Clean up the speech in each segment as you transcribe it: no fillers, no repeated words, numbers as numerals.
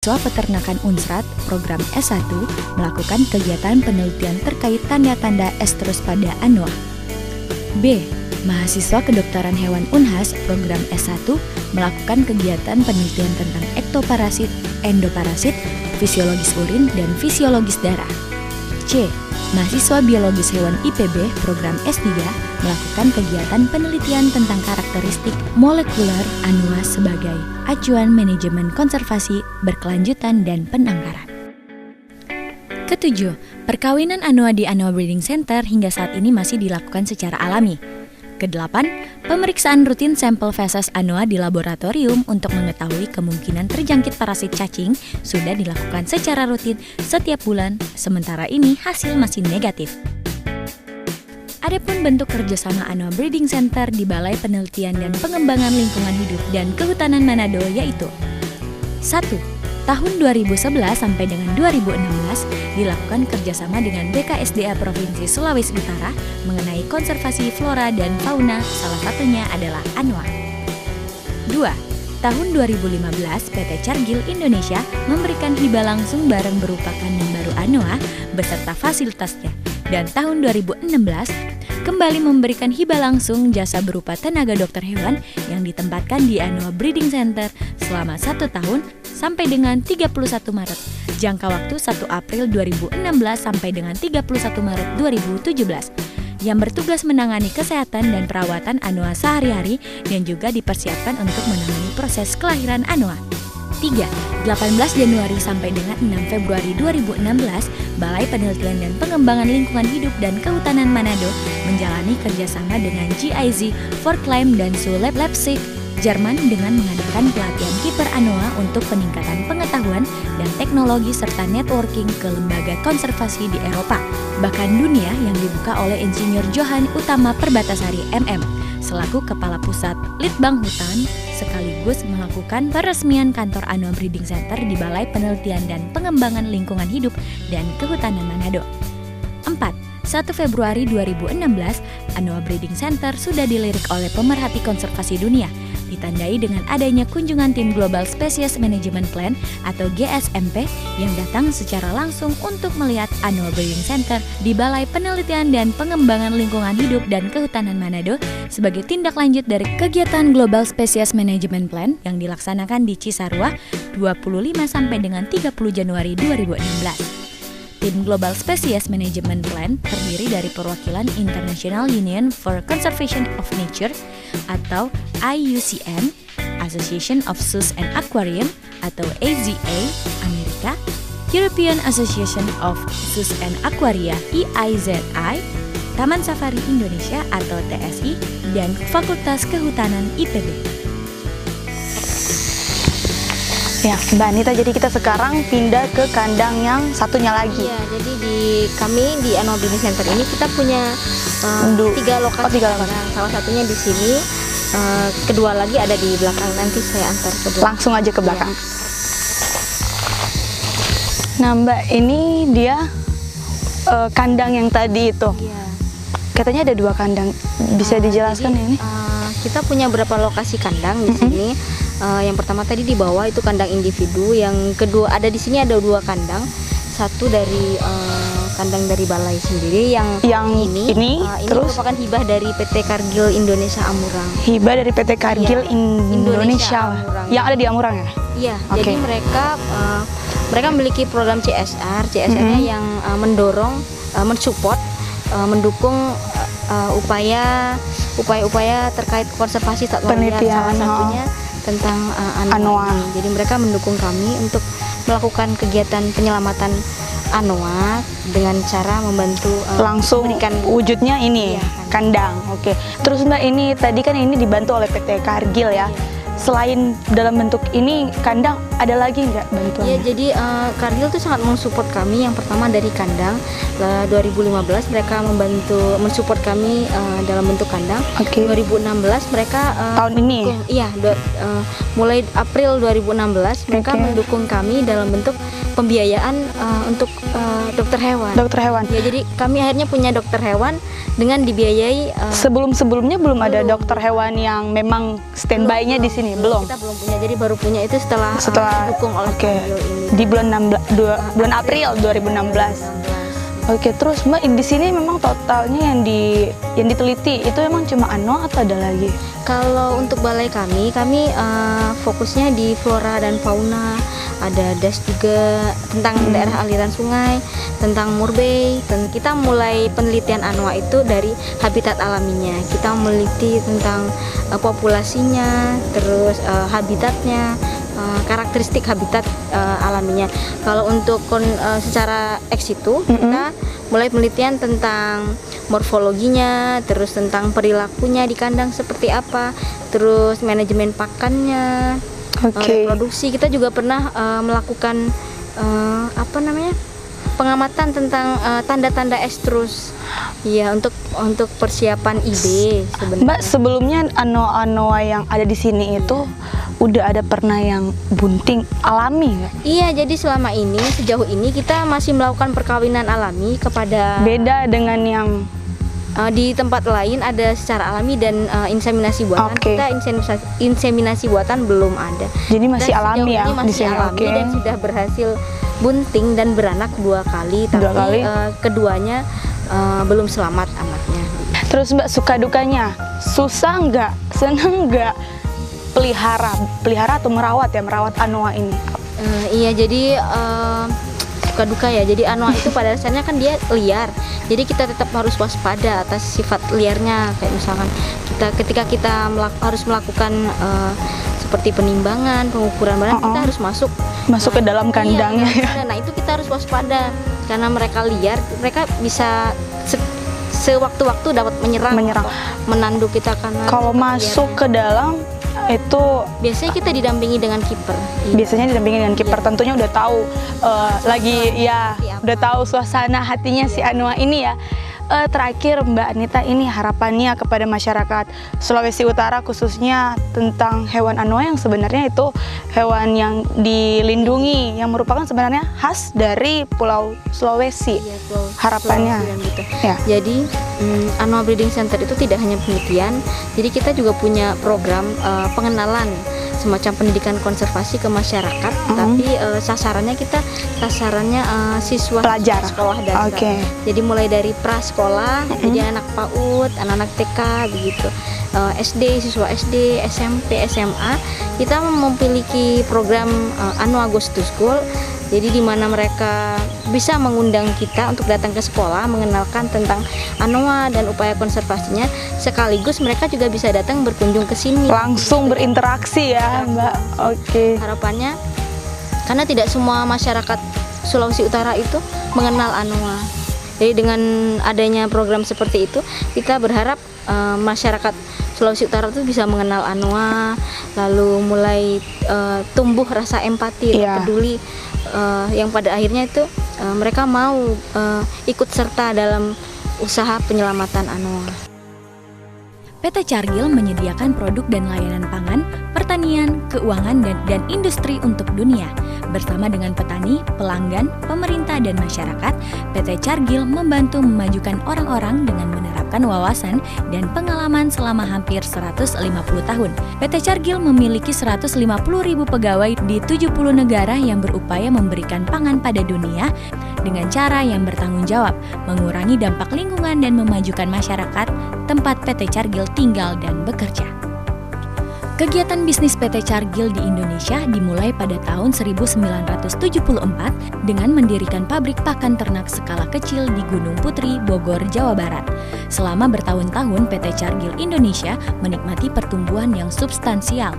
Siswa Peternakan Unsrat program S1 melakukan kegiatan penelitian terkait tanda-tanda estrus pada anoa. B. Mahasiswa Kedokteran Hewan Unhas program S1 melakukan kegiatan penelitian tentang ektoparasit, endoparasit, fisiologis urin, dan fisiologis darah. C. Mahasiswa Biologis Hewan IPB program S3 melakukan kegiatan penelitian tentang karakteristik molekuler anoa sebagai acuan manajemen konservasi berkelanjutan dan penangkaran. Ketujuh, perkawinan anoa di Anoa Breeding Center hingga saat ini masih dilakukan secara alami. Kedelapan, pemeriksaan rutin sampel feses anoa di laboratorium untuk mengetahui kemungkinan terjangkit parasit cacing sudah dilakukan secara rutin setiap bulan, sementara ini hasil masih negatif. Adapun bentuk kerjasama Anoa Breeding Center di Balai Penelitian dan Pengembangan Lingkungan Hidup dan Kehutanan Manado yaitu 1. Tahun 2011 sampai dengan 2016 dilakukan kerjasama dengan BKSDA Provinsi Sulawesi Utara mengenai konservasi flora dan fauna, salah satunya adalah anoa. 2. Tahun 2015 PT Cargill Indonesia memberikan hibah langsung barang berupa kandang baru anoa beserta fasilitasnya, dan tahun 2016 kembali memberikan hibah langsung jasa berupa tenaga dokter hewan yang ditempatkan di Anoa Breeding Center selama 1 tahun sampai dengan 31 Maret. Jangka waktu 1 April 2016 sampai dengan 31 Maret 2017. Yang bertugas menangani kesehatan dan perawatan anoa sehari-hari dan juga dipersiapkan untuk menangani proses kelahiran anoa. 3. 18 Januari sampai dengan 6 Februari 2016, Balai Penelitian dan Pengembangan Lingkungan Hidup dan Kehutanan Manado menjalani kerjasama dengan GIZ, Forkheim, dan Sulab Leipzig, Jerman dengan mengadakan pelatihan kiper anoa untuk peningkatan pengetahuan dan teknologi serta networking ke lembaga konservasi di Eropa, bahkan dunia yang dibuka oleh Insinyur Johan Utama Perbatasari MM, selaku Kepala Pusat Litbang Hutan, sekaligus melakukan peresmian kantor Anoa Breeding Center di Balai Penelitian dan Pengembangan Lingkungan Hidup dan Kehutanan Manado. 4. 1 Februari 2016, Anoa Breeding Center sudah dilirik oleh pemerhati konservasi dunia, ditandai dengan adanya kunjungan tim Global Species Management Plan atau GSMP yang datang secara langsung untuk melihat Anoa Breeding Center di Balai Penelitian dan Pengembangan Lingkungan Hidup dan Kehutanan Manado sebagai tindak lanjut dari kegiatan Global Species Management Plan yang dilaksanakan di Cisarua 25 sampai dengan 30 Januari 2016. Tim Global Species Management Plan terdiri dari perwakilan International Union for Conservation of Nature atau IUCN, Association of Zoos and Aquarium atau AZA Amerika, European Association of Zoos and Aquaria EIZI, Taman Safari Indonesia atau TSI, dan Fakultas Kehutanan IPB. Ya, Mbak Anita, jadi kita sekarang pindah ke kandang yang satunya lagi. Iya, jadi kami di Anoa Breeding Center ini kita punya 3 lokasi. Kandang. Salah satunya di sini, kedua lagi ada di belakang. Nanti saya antar ke belakang. Langsung aja ke belakang. Ya. Nah, Mbak, ini dia kandang yang tadi itu. Iya. Katanya ada 2 kandang. Bisa dijelaskan jadi, ini? Kita punya beberapa lokasi kandang di sini. Yang pertama tadi di bawah itu kandang individu, yang kedua ada di sini ada 2 kandang, satu dari kandang dari balai sendiri yang ini terus merupakan hibah dari PT Cargill Indonesia Amurang. Hibah dari PT Cargill Indonesia Amurang. Yang ada di Amurang ya? Iya, Okay. jadi mereka memiliki program CSR-nya yang mendorong, mensupport, mendukung upaya-upaya terkait konservasi satwa liar, salah satunya tentang anoa ini. Jadi mereka mendukung kami untuk melakukan kegiatan penyelamatan anoa dengan cara membantu langsung memberikan wujudnya ini kandang. Oke. Terus Mbak, ini tadi kan ini dibantu oleh PT Cargill ya. Selain dalam bentuk ini kandang, ada lagi nggak bantuannya? Iya, jadi Cargill tuh sangat mensupport kami. Yang pertama dari kandang, 2015 mereka mensupport kami dalam bentuk kandang. 2016 mereka tahun ini? Mulai April 2016 mereka mendukung kami dalam bentuk pembiayaan untuk dokter hewan. Dokter hewan. Ya, jadi kami akhirnya punya dokter hewan dengan dibiayai. Sebelumnya belum ada dokter hewan yang memang standby-nya di sini, belum. Kita belum punya, jadi baru punya itu setelah didukung oleh Oke. Cargill ini. Di bulan April 2016. Oke, terus Mbak di sini memang totalnya yang diteliti itu memang cuma anoa atau ada lagi? Kalau untuk balai kami fokusnya di flora dan fauna, ada das juga tentang daerah aliran sungai, tentang murbei. Dan kita mulai penelitian anoa itu dari habitat alaminya. Kita meneliti tentang populasinya, terus habitatnya, karakteristik habitat alaminya. Kalau untuk secara ex situ kita mulai penelitian tentang morfologinya, terus tentang perilakunya di kandang seperti apa, terus manajemen pakannya, reproduksi. Kita juga pernah melakukan pengamatan tentang tanda-tanda estrus. Iya, untuk persiapan IB sebenarnya. Mbak, sebelumnya anoa-anoa yang ada di sini itu udah ada pernah yang bunting alami nggak? Iya, jadi sejauh ini kita masih melakukan perkawinan alami kepada Beda dengan yang di tempat lain ada secara alami dan inseminasi buatan. Oke. Kita inseminasi buatan belum ada. jadi masih Dan alami sejauh ya ini di masih sini. alami Oke. dan sudah berhasil bunting dan beranak 2 kali, tapi Dua kali. Keduanya belum selamat anaknya. Terus Mbak, suka dukanya susah nggak, seneng nggak pelihara atau merawat anoa ini? Iya, jadi suka duka ya. Jadi anoa itu pada dasarnya kan dia liar. Jadi kita tetap harus waspada atas sifat liarnya. Kayak misalkan ketika kita harus melakukan seperti penimbangan, pengukuran barang, kita harus masuk ke dalam kandangnya. Iya, nah itu kita harus waspada karena mereka liar, mereka bisa sewaktu-waktu dapat menyerang. Menyerang. atau menanduk kita karena Kalau liarnya. masuk ke dalam itu Biasanya kita didampingi dengan kiper. Iya. biasanya didampingi dengan kiper, Iya. tentunya udah tahu udah tahu suasana hatinya si anoa ini ya. Terakhir Mbak Anita, ini harapannya kepada masyarakat Sulawesi Utara khususnya tentang hewan anoa yang sebenarnya itu hewan yang dilindungi yang merupakan sebenarnya khas dari Pulau Sulawesi. Iya, Harapannya. Sulawesi dan gitu. Ya. Jadi Anoa Breeding Center itu tidak hanya penelitian, jadi kita juga punya program pengenalan semacam pendidikan konservasi ke masyarakat, tapi sasarannya siswa Pelajar. sekolah dasar. Oke. Jadi mulai dari prasekolah, jadi anak PAUD, anak-anak TK begitu, SD, siswa SD, SMP, SMA, kita memiliki program Anoa Goes to School. Jadi di mana mereka bisa mengundang kita untuk datang ke sekolah, mengenalkan tentang anoa dan upaya konservasinya, sekaligus mereka juga bisa datang berkunjung ke sini. Langsung berinteraksi ya Mbak. Oke. Harapannya, karena tidak semua masyarakat Sulawesi Utara itu mengenal anoa. Jadi dengan adanya program seperti itu, kita berharap masyarakat Sulawesi Utara itu bisa mengenal anoa, lalu mulai tumbuh rasa empati, Iya. peduli, yang pada akhirnya itu mereka mau ikut serta dalam usaha penyelamatan anoa. PT Cargill menyediakan produk dan layanan pangan, pertanian, keuangan, dan industri untuk dunia. Bersama dengan petani, pelanggan, pemerintah, dan masyarakat, PT Cargill membantu memajukan orang-orang dengan menerapkan wawasan dan pengalaman selama hampir 150 tahun. PT Cargill memiliki 150.000 pegawai di 70 negara yang berupaya memberikan pangan pada dunia dengan cara yang bertanggung jawab, mengurangi dampak lingkungan dan memajukan masyarakat tempat PT Cargill tinggal dan bekerja. Kegiatan bisnis PT Cargill di Indonesia dimulai pada tahun 1974 dengan mendirikan pabrik pakan ternak skala kecil di Gunung Putri, Bogor, Jawa Barat. Selama bertahun-tahun PT Cargill Indonesia menikmati pertumbuhan yang substansial.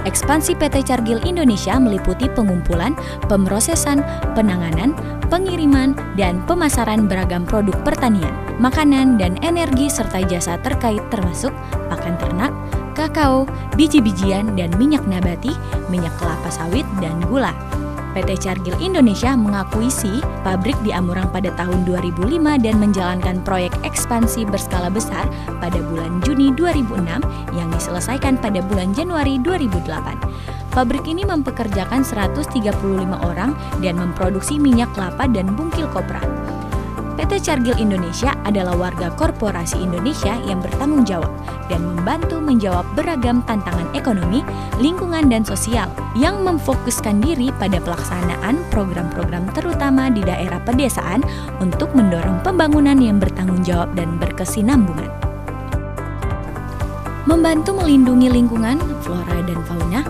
Ekspansi PT Cargill Indonesia meliputi pengumpulan, pemrosesan, penanganan, pengiriman, dan pemasaran beragam produk pertanian, makanan, dan energi serta jasa terkait termasuk pakan ternak, kakao, biji-bijian, dan minyak nabati, minyak kelapa sawit, dan gula. PT Cargill Indonesia mengakuisisi pabrik di Amurang pada tahun 2005 dan menjalankan proyek ekspansi berskala besar pada bulan Juni 2006 yang diselesaikan pada bulan Januari 2008. Pabrik ini mempekerjakan 135 orang dan memproduksi minyak kelapa dan bungkil kopra. PT Cargill Indonesia adalah warga korporasi Indonesia yang bertanggung jawab dan membantu menjawab beragam tantangan ekonomi, lingkungan, dan sosial yang memfokuskan diri pada pelaksanaan program-program terutama di daerah pedesaan untuk mendorong pembangunan yang bertanggung jawab dan berkesinambungan. Membantu melindungi lingkungan, flora dan fauna,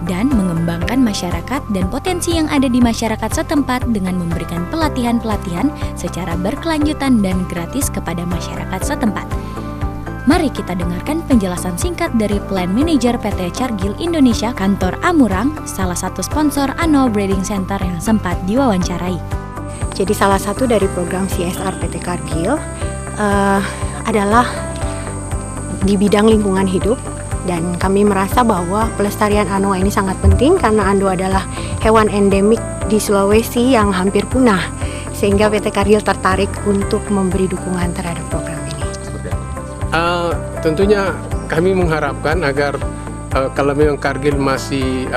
dan mengembangkan masyarakat dan potensi yang ada di masyarakat setempat dengan memberikan pelatihan-pelatihan secara berkelanjutan dan gratis kepada masyarakat setempat. Mari kita dengarkan penjelasan singkat dari Plan Manager PT Cargill Indonesia Kantor Amurang, salah satu sponsor Anoa Breeding Center yang sempat diwawancarai. Jadi salah satu dari program CSR PT Cargill adalah di bidang lingkungan hidup. Dan kami merasa bahwa pelestarian anoa ini sangat penting karena anoa adalah hewan endemik di Sulawesi yang hampir punah. Sehingga PT Cargill tertarik untuk memberi dukungan terhadap program ini. Tentunya kami mengharapkan agar kalau memang Cargill masih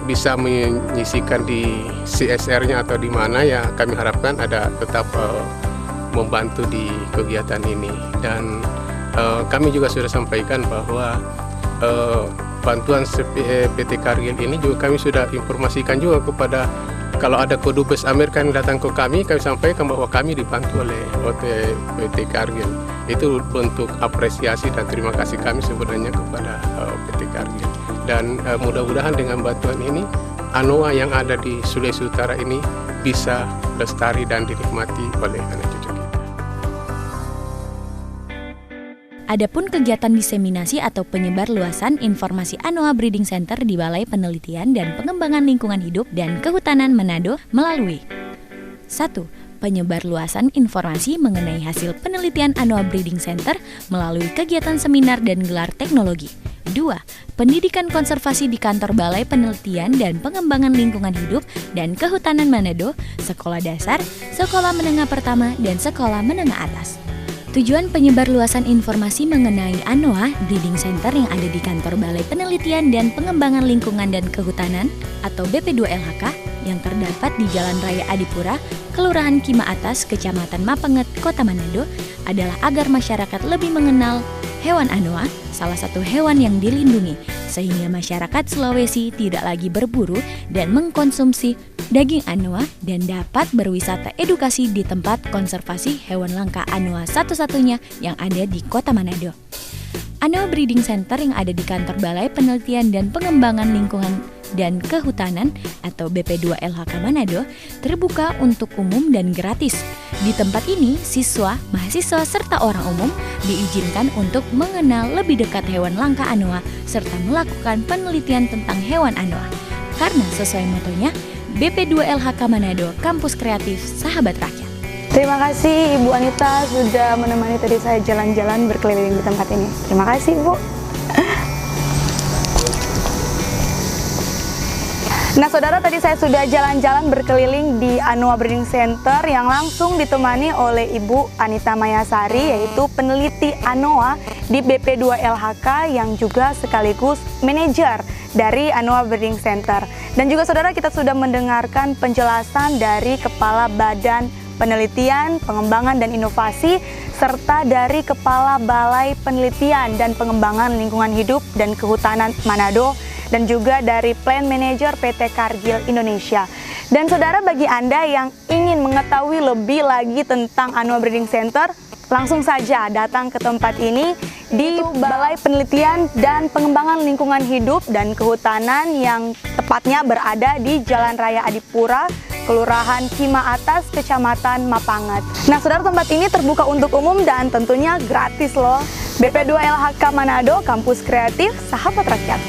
bisa menyisikan di CSR-nya atau di mana, ya kami harapkan ada tetap membantu di kegiatan ini. Dan kami juga sudah sampaikan bahwa bantuan PT Cargill ini juga kami sudah informasikan juga kepada, kalau ada Kodubes Amerika yang datang ke kami sampaikan bahwa kami dibantu oleh PT Cargill. Itu bentuk apresiasi dan terima kasih kami sebenarnya kepada PT Cargill. Dan mudah-mudahan dengan bantuan ini, anoa yang ada di Sulawesi Utara ini bisa lestari dan dinikmati oleh anak cucu kita. Adapun kegiatan diseminasi atau penyebar luasan informasi Anoa Breeding Center di Balai Penelitian dan Pengembangan Lingkungan Hidup dan Kehutanan Manado melalui 1. Penyebar luasan informasi mengenai hasil penelitian Anoa Breeding Center melalui kegiatan seminar dan gelar teknologi. 2. Pendidikan konservasi di kantor Balai Penelitian dan Pengembangan Lingkungan Hidup dan Kehutanan Manado, sekolah dasar, sekolah menengah pertama, dan sekolah menengah atas. Tujuan penyebar luasan informasi mengenai Anoa Breeding Center yang ada di kantor Balai Penelitian dan Pengembangan Lingkungan dan Kehutanan atau BP2LHK yang terdapat di Jalan Raya Adipura, Kelurahan Kima Atas, Kecamatan Mapenget, Kota Manado adalah agar masyarakat lebih mengenal hewan Anoa, salah satu hewan yang dilindungi, sehingga masyarakat Sulawesi tidak lagi berburu dan mengkonsumsi daging Anoa dan dapat berwisata edukasi di tempat konservasi hewan langka Anoa satu-satunya yang ada di Kota Manado. Anoa Breeding Center yang ada di kantor Balai Penelitian dan Pengembangan Lingkungan dan Kehutanan atau BP2LHK Manado terbuka untuk umum dan gratis. Di tempat ini, siswa, mahasiswa, serta orang umum diizinkan untuk mengenal lebih dekat hewan langka Anoa serta melakukan penelitian tentang hewan Anoa. Karena sesuai motonya, BP2LHK Manado, Kampus Kreatif Sahabat Rakyat. Terima kasih Ibu Anita sudah menemani tadi saya jalan-jalan berkeliling di tempat ini. Terima kasih Bu. Nah saudara, tadi saya sudah jalan-jalan berkeliling di Anoa Breeding Center yang langsung ditemani oleh Ibu Anita Mayasari, yaitu peneliti Anoa di BP2LHK yang juga sekaligus manajer dari Anoa Breeding Center. Dan juga saudara, kita sudah mendengarkan penjelasan dari Kepala Badan Penelitian, Pengembangan dan Inovasi serta dari Kepala Balai Penelitian dan Pengembangan Lingkungan Hidup dan Kehutanan Manado dan juga dari Plan Manager PT Cargill Indonesia. Dan saudara, bagi Anda yang ingin mengetahui lebih lagi tentang Anoa Breeding Center, langsung saja datang ke tempat ini di Balai Penelitian dan Pengembangan Lingkungan Hidup dan Kehutanan yang tepatnya berada di Jalan Raya Adipura, Kelurahan Kima Atas, Kecamatan Mapanget. Nah saudara, tempat ini terbuka untuk umum dan tentunya gratis loh. BP2LHK Manado, Kampus Kreatif Sahabat Rakyat.